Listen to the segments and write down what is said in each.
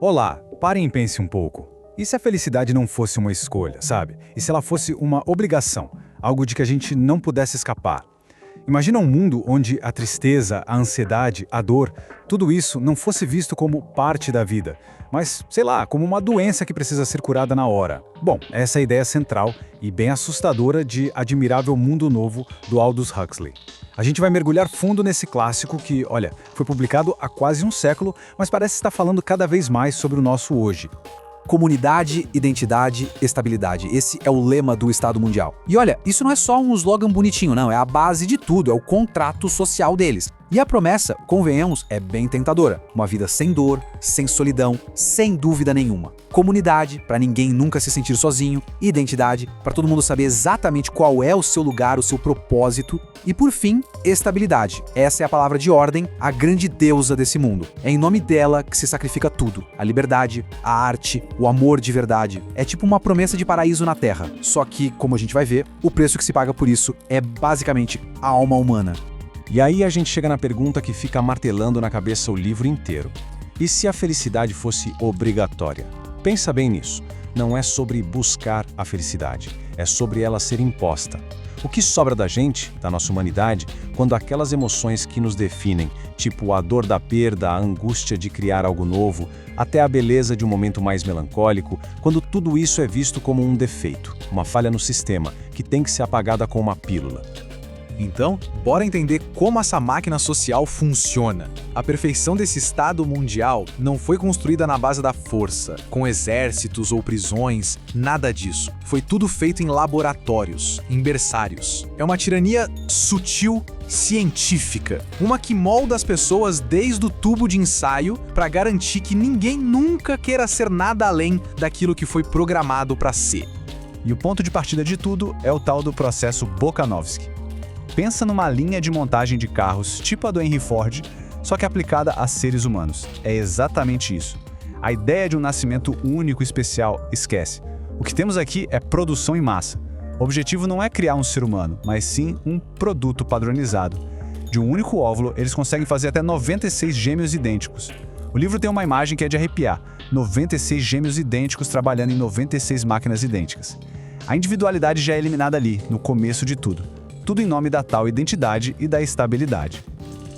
Olá, parem e pense um pouco. E se a felicidade não fosse uma escolha, sabe? E se ela fosse uma obrigação, algo de que a gente não pudesse escapar? Imagina um mundo onde a tristeza, a ansiedade, a dor, tudo isso não fosse visto como parte da vida, mas, sei lá, como uma doença que precisa ser curada na hora. Bom, essa é a ideia central e bem assustadora de Admirável Mundo Novo, do Aldous Huxley. A gente vai mergulhar fundo nesse clássico que, olha, foi publicado há quase um século, mas parece estar falando cada vez mais sobre o nosso hoje. Comunidade, identidade, estabilidade. Esse é o lema do Estado Mundial. E olha, isso não é só um slogan bonitinho, não. É a base de tudo, é o contrato social deles. E a promessa, convenhamos, é bem tentadora. Uma vida sem dor, sem solidão, sem dúvida nenhuma. Comunidade, para ninguém nunca se sentir sozinho. Identidade, para todo mundo saber exatamente qual é o seu lugar, o seu propósito. E por fim, estabilidade. Essa é a palavra de ordem, a grande deusa desse mundo. É em nome dela que se sacrifica tudo. A liberdade, a arte, o amor de verdade. É tipo uma promessa de paraíso na Terra. Só que, como a gente vai ver, o preço que se paga por isso é basicamente a alma humana. E aí a gente chega na pergunta que fica martelando na cabeça o livro inteiro. E se a felicidade fosse obrigatória? Pensa bem nisso. Não é sobre buscar a felicidade, é sobre ela ser imposta. O que sobra da gente, da nossa humanidade, quando aquelas emoções que nos definem, tipo a dor da perda, a angústia de criar algo novo, até a beleza de um momento mais melancólico, quando tudo isso é visto como um defeito, uma falha no sistema, que tem que ser apagada com uma pílula. Então, bora entender como essa máquina social funciona. A perfeição desse Estado mundial não foi construída na base da força, com exércitos ou prisões, nada disso. Foi tudo feito em laboratórios, em berçários. É uma tirania sutil, científica. Uma que molda as pessoas desde o tubo de ensaio para garantir que ninguém nunca queira ser nada além daquilo que foi programado para ser. E o ponto de partida de tudo é o tal do processo Bokanovsky. Pensa numa linha de montagem de carros tipo a do Henry Ford, só que aplicada a seres humanos. É exatamente isso. A ideia de um nascimento único e especial, esquece. O que temos aqui é produção em massa. O objetivo não é criar um ser humano, mas sim um produto padronizado. De um único óvulo, eles conseguem fazer até 96 gêmeos idênticos. O livro tem uma imagem que é de arrepiar. 96 gêmeos idênticos trabalhando em 96 máquinas idênticas. A individualidade já é eliminada ali, no começo de tudo. Tudo em nome da tal identidade e da estabilidade.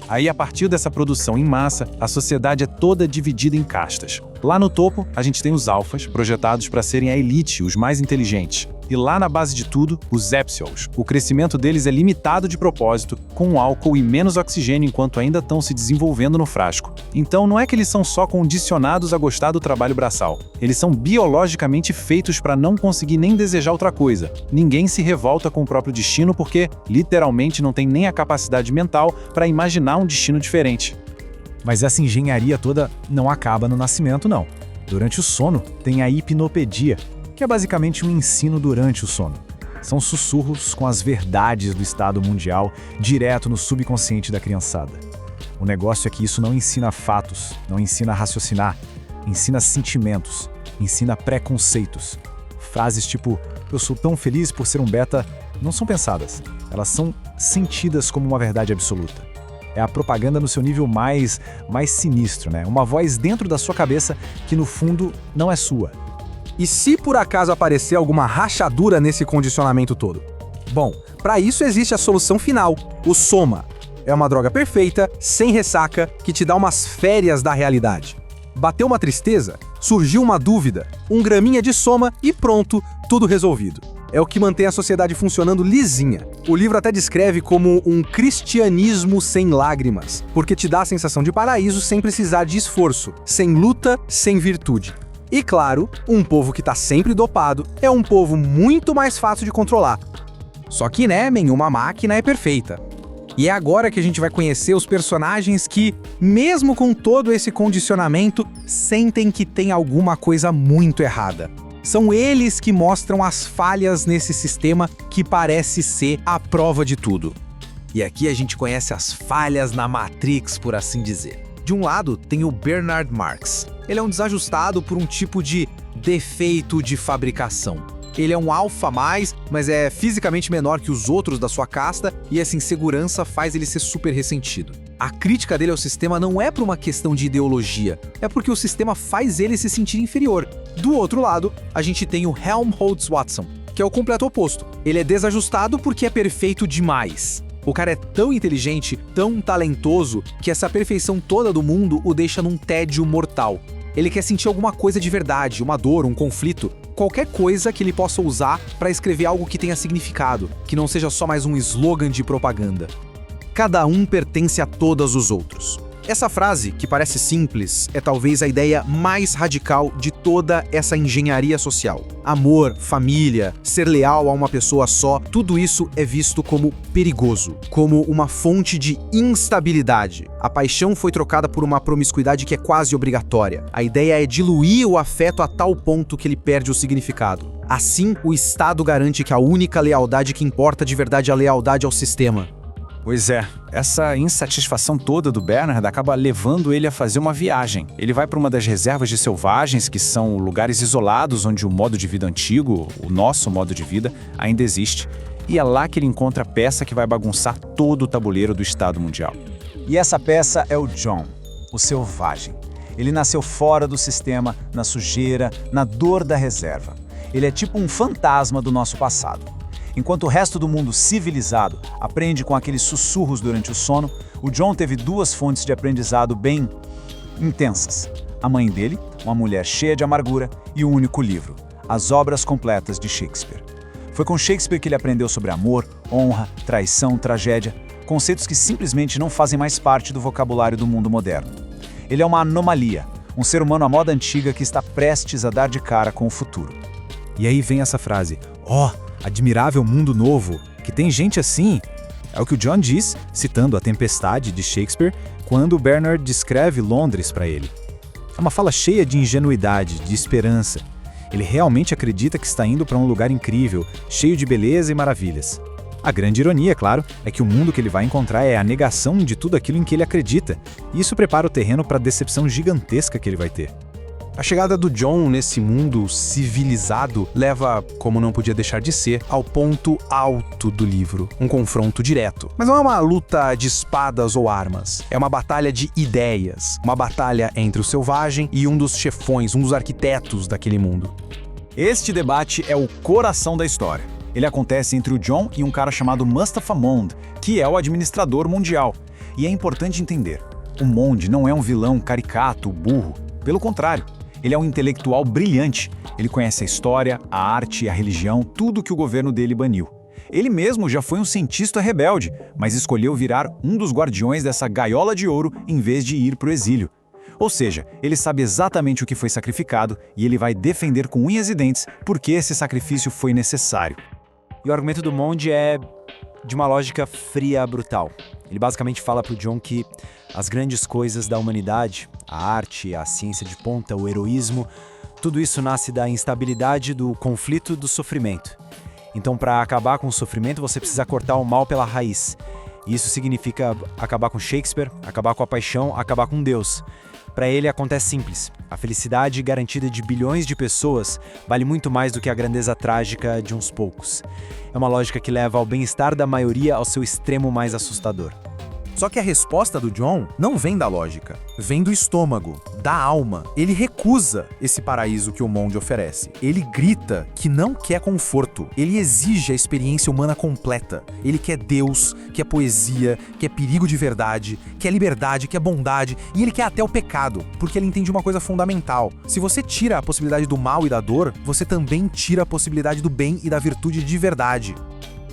Aí, a partir dessa produção em massa, a sociedade é toda dividida em castas. Lá no topo, a gente tem os alfas, projetados para serem a elite, os mais inteligentes. E lá na base de tudo, os epsilons. O crescimento deles é limitado de propósito, com álcool e menos oxigênio enquanto ainda estão se desenvolvendo no frasco. Então não é que eles são só condicionados a gostar do trabalho braçal. Eles são biologicamente feitos para não conseguir nem desejar outra coisa. Ninguém se revolta com o próprio destino porque, literalmente, não tem nem a capacidade mental para imaginar um destino diferente. Mas essa engenharia toda não acaba no nascimento, não. Durante o sono, tem a hipnopedia, que é basicamente um ensino durante o sono. São sussurros com as verdades do Estado mundial direto no subconsciente da criançada. O negócio é que isso não ensina fatos, não ensina a raciocinar, ensina sentimentos, ensina preconceitos. Frases tipo, eu sou tão feliz por ser um beta, não são pensadas, elas são sentidas como uma verdade absoluta. É a propaganda no seu nível mais sinistro, né? Uma voz dentro da sua cabeça que no fundo não é sua. E se por acaso aparecer alguma rachadura nesse condicionamento todo? Bom, para isso existe a solução final, o Soma. É uma droga perfeita, sem ressaca, que te dá umas férias da realidade. Bateu uma tristeza? Surgiu uma dúvida? Um graminha de Soma e pronto, tudo resolvido. É o que mantém a sociedade funcionando lisinha. O livro até descreve como um cristianismo sem lágrimas, porque te dá a sensação de paraíso sem precisar de esforço, sem luta, sem virtude. E claro, um povo que tá sempre dopado é um povo muito mais fácil de controlar. Só que, né, nenhuma máquina é perfeita. E é agora que a gente vai conhecer os personagens que, mesmo com todo esse condicionamento, sentem que tem alguma coisa muito errada. São eles que mostram as falhas nesse sistema que parece ser a prova de tudo. E aqui a gente conhece as falhas na Matrix, por assim dizer. De um lado, tem o Bernard Marx. Ele é um desajustado por um tipo de defeito de fabricação. Ele é um alfa a mais, mas é fisicamente menor que os outros da sua casta e essa insegurança faz ele ser super ressentido. A crítica dele ao sistema não é por uma questão de ideologia, é porque o sistema faz ele se sentir inferior. Do outro lado, a gente tem o Helmholtz Watson, que é o completo oposto. Ele é desajustado porque é perfeito demais. O cara é tão inteligente, tão talentoso, que essa perfeição toda do mundo o deixa num tédio mortal. Ele quer sentir alguma coisa de verdade, uma dor, um conflito, qualquer coisa que ele possa usar para escrever algo que tenha significado, que não seja só mais um slogan de propaganda. Cada um pertence a todos os outros. Essa frase, que parece simples, é talvez a ideia mais radical de toda essa engenharia social. Amor, família, ser leal a uma pessoa só, tudo isso é visto como perigoso, como uma fonte de instabilidade. A paixão foi trocada por uma promiscuidade que é quase obrigatória. A ideia é diluir o afeto a tal ponto que ele perde o significado. Assim, o Estado garante que a única lealdade que importa de verdade é a lealdade ao sistema. Pois é, essa insatisfação toda do Bernard acaba levando ele a fazer uma viagem. Ele vai para uma das reservas de selvagens, que são lugares isolados onde o modo de vida antigo, o nosso modo de vida, ainda existe. E é lá que ele encontra a peça que vai bagunçar todo o tabuleiro do Estado Mundial. E essa peça é o John, o selvagem. Ele nasceu fora do sistema, na sujeira, na dor da reserva. Ele é tipo um fantasma do nosso passado. Enquanto o resto do mundo civilizado aprende com aqueles sussurros durante o sono, o John teve duas fontes de aprendizado bem intensas. A mãe dele, uma mulher cheia de amargura, e o único livro, as obras completas de Shakespeare. Foi com Shakespeare que ele aprendeu sobre amor, honra, traição, tragédia, conceitos que simplesmente não fazem mais parte do vocabulário do mundo moderno. Ele é uma anomalia, um ser humano à moda antiga que está prestes a dar de cara com o futuro. E aí vem essa frase, admirável mundo novo, que tem gente assim. É o que o John diz, citando A Tempestade, de Shakespeare, quando Bernard descreve Londres para ele. É uma fala cheia de ingenuidade, de esperança. Ele realmente acredita que está indo para um lugar incrível, cheio de beleza e maravilhas. A grande ironia, claro, é que o mundo que ele vai encontrar é a negação de tudo aquilo em que ele acredita, e isso prepara o terreno para a decepção gigantesca que ele vai ter. A chegada do John nesse mundo civilizado leva, como não podia deixar de ser, ao ponto alto do livro, um confronto direto. Mas não é uma luta de espadas ou armas, é uma batalha de ideias, uma batalha entre o selvagem e um dos chefões, um dos arquitetos daquele mundo. Este debate é o coração da história. Ele acontece entre o John e um cara chamado Mustafa Mond, que é o administrador mundial. E é importante entender, o Mond não é um vilão caricato, burro. Pelo contrário, ele é um intelectual brilhante. Ele conhece a história, a arte e a religião, tudo que o governo dele baniu. Ele mesmo já foi um cientista rebelde, mas escolheu virar um dos guardiões dessa gaiola de ouro em vez de ir para o exílio. Ou seja, ele sabe exatamente o que foi sacrificado e ele vai defender com unhas e dentes porque esse sacrifício foi necessário. E o argumento do Mond é de uma lógica fria brutal. Ele basicamente fala para o John que as grandes coisas da humanidade, a arte, a ciência de ponta, o heroísmo, tudo isso nasce da instabilidade, do conflito, do sofrimento. Então, para acabar com o sofrimento, você precisa cortar o mal pela raiz. E isso significa acabar com Shakespeare, acabar com a paixão, acabar com Deus. Para ele, acontece simples. A felicidade garantida de bilhões de pessoas vale muito mais do que a grandeza trágica de uns poucos. É uma lógica que leva ao bem-estar da maioria ao seu extremo mais assustador. Só que a resposta do John não vem da lógica, vem do estômago, da alma. Ele recusa esse paraíso que o Mond oferece. Ele grita que não quer conforto. Ele exige a experiência humana completa. Ele quer Deus, quer poesia, quer perigo de verdade, quer liberdade, quer bondade e ele quer até o pecado, porque ele entende uma coisa fundamental. Se você tira a possibilidade do mal e da dor, você também tira a possibilidade do bem e da virtude de verdade.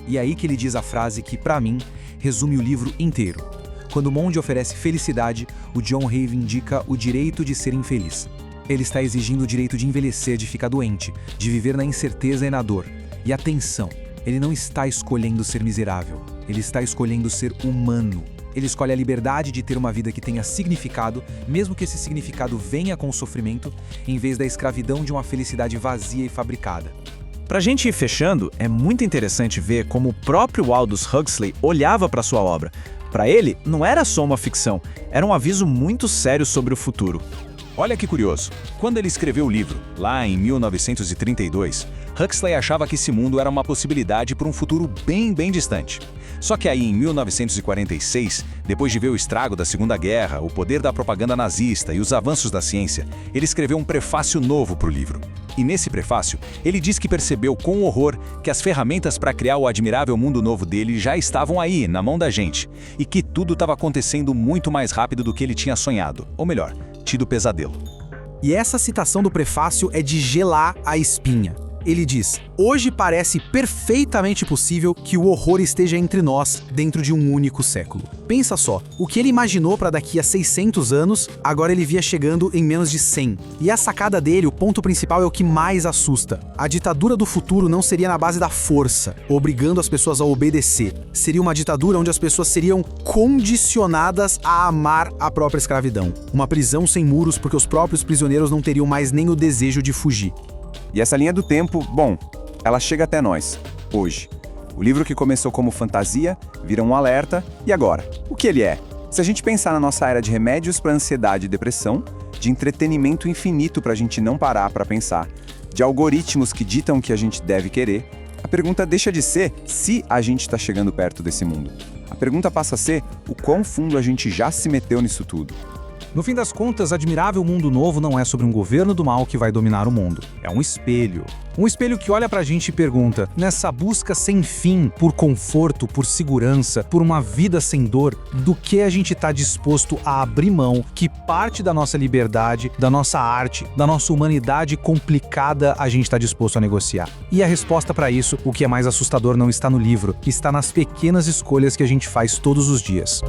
E aí que ele diz a frase que, pra mim, resume o livro inteiro. Quando Mond oferece felicidade, o John reivindica o direito de ser infeliz. Ele está exigindo o direito de envelhecer, de ficar doente, de viver na incerteza e na dor. E atenção, ele não está escolhendo ser miserável, ele está escolhendo ser humano. Ele escolhe a liberdade de ter uma vida que tenha significado, mesmo que esse significado venha com o sofrimento, em vez da escravidão de uma felicidade vazia e fabricada. Pra gente ir fechando, é muito interessante ver como o próprio Aldous Huxley olhava para sua obra. Para ele, não era só uma ficção, era um aviso muito sério sobre o futuro. Olha que curioso. Quando ele escreveu o livro, lá em 1932, Huxley achava que esse mundo era uma possibilidade para um futuro bem distante. Só que aí, em 1946, depois de ver o estrago da Segunda Guerra, o poder da propaganda nazista e os avanços da ciência, ele escreveu um prefácio novo para o livro. E nesse prefácio, ele diz que percebeu com horror que as ferramentas para criar o admirável mundo novo dele já estavam aí, na mão da gente, e que tudo estava acontecendo muito mais rápido do que ele tinha sonhado, ou melhor, tido pesadelo. E essa citação do prefácio é de gelar a espinha. Ele diz: hoje parece perfeitamente possível que o horror esteja entre nós dentro de um único século. Pensa só, o que ele imaginou para daqui a 600 anos, agora ele via chegando em menos de 100. E a sacada dele, o ponto principal, é o que mais assusta. A ditadura do futuro não seria na base da força, obrigando as pessoas a obedecer. Seria uma ditadura onde as pessoas seriam condicionadas a amar a própria escravidão. Uma prisão sem muros porque os próprios prisioneiros não teriam mais nem o desejo de fugir. E essa linha do tempo, bom, ela chega até nós, hoje. O livro que começou como fantasia vira um alerta, e agora? O que ele é? Se a gente pensar na nossa era de remédios para ansiedade e depressão, de entretenimento infinito para a gente não parar para pensar, de algoritmos que ditam o que a gente deve querer, a pergunta deixa de ser se a gente está chegando perto desse mundo. A pergunta passa a ser o quão fundo a gente já se meteu nisso tudo. No fim das contas, Admirável Mundo Novo não é sobre um governo do mal que vai dominar o mundo. É um espelho. Um espelho que olha pra gente e pergunta, nessa busca sem fim por conforto, por segurança, por uma vida sem dor, do que a gente tá disposto a abrir mão, que parte da nossa liberdade, da nossa arte, da nossa humanidade complicada a gente tá disposto a negociar. E a resposta pra isso, o que é mais assustador, não está no livro, está nas pequenas escolhas que a gente faz todos os dias.